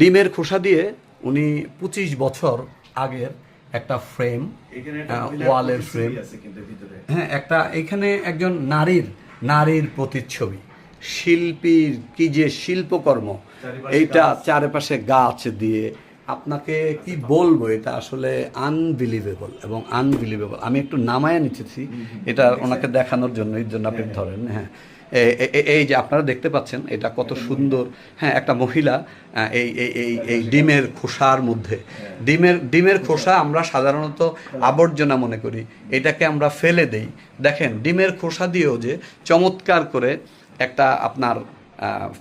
ডিমের খোসা দিয়ে উনি 25 বছর আগের একটা ফ্রেম, ওয়ালের ফ্রেম, হ্যাঁ, একটা এখানে একজন নারীর প্রতিচ্ছবি, শিল্পীর কি যে শিল্পকর্ম, এইটা চারপাশে গাছ দিয়ে, আপনাকে কি বলবো, এটা আসলে আনবিলিভেবল এবং আনবিলিভেবল। আমি একটু নামায়া নিতেছি এটা ওনাকে দেখানোর জন্য, এর জন্য আপনি ধরেন। হ্যাঁ, এই যে আপনারা দেখতে পাচ্ছেন এটা কত সুন্দর। হ্যাঁ, একটা মহিলা এই এই এই এই ডিমের খোসার মধ্যে, ডিমের খোসা আমরা সাধারণত আবর্জনা মনে করি, এটাকে আমরা ফেলে দেই। দেখেন ডিমের খোসা দিয়েও যে চমৎকার করে একটা আপনার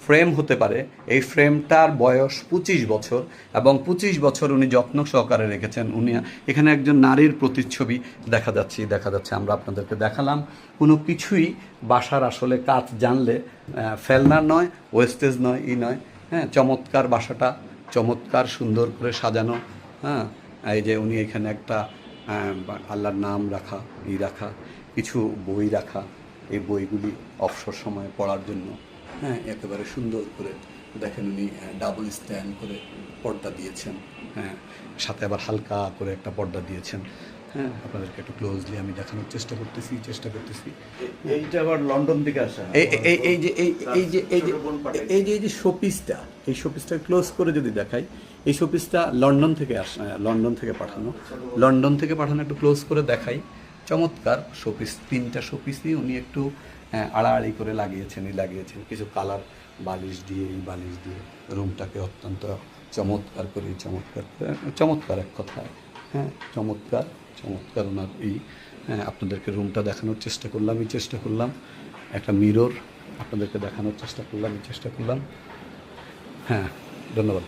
ফ্রেম হতে পারে। এই ফ্রেমটার বয়স 25 বছর এবং 25 বছর উনি যত্ন সহকারে রেখেছেন। উনি এখানে একজন নারীর প্রতিচ্ছবি দেখা যাচ্ছে, আমরা আপনাদেরকে দেখালাম। কোনো কিছুই বাসার আসলে কাজ জানলে ফেলনার নয়, ওয়েস্টেজ নয়, নয়। হ্যাঁ, চমৎকার বাসাটা, চমৎকার সুন্দর করে সাজানো। হ্যাঁ, এই যে উনি এখানে একটা আল্লাহর নাম রাখা, রাখা, কিছু বই রাখা, এই বইগুলি অবসর সময়ে পড়ার জন্য। হ্যাঁ, একেবারে সুন্দর করে দেখেন উনি ডাবল স্ট্যান্ড করে পর্দা দিয়েছেন। হ্যাঁ, সাথে আবার হালকা করে একটা পর্দা দিয়েছেন। হ্যাঁ, আপনাদেরকে একটু ক্লোজলি আমি দেখানোর চেষ্টা করতেছি। এইটা আবার লন্ডন থেকে আসা। এই যে শোপিসটা, এই শোপিসটা ক্লোজ করে যদি দেখাই, এই শোপিসটা লন্ডন থেকে পাঠানো, একটু ক্লোজ করে দেখাই। চমৎকার শোপিস, 3টা শোপিসই উনি একটু আড়াআড়ি করে লাগিয়েছেন কিছু কালার বালিশ দিয়ে, এই বালিশ দিয়ে রুমটাকে অত্যন্ত চমৎকার এক কথায়। হ্যাঁ, চমৎকার ওনার আপনাদেরকে রুমটা দেখানোর চেষ্টা করলাম। একটা মিরর আপনাদেরকে দেখানোর চেষ্টা করলাম। হ্যাঁ, ধন্যবাদ।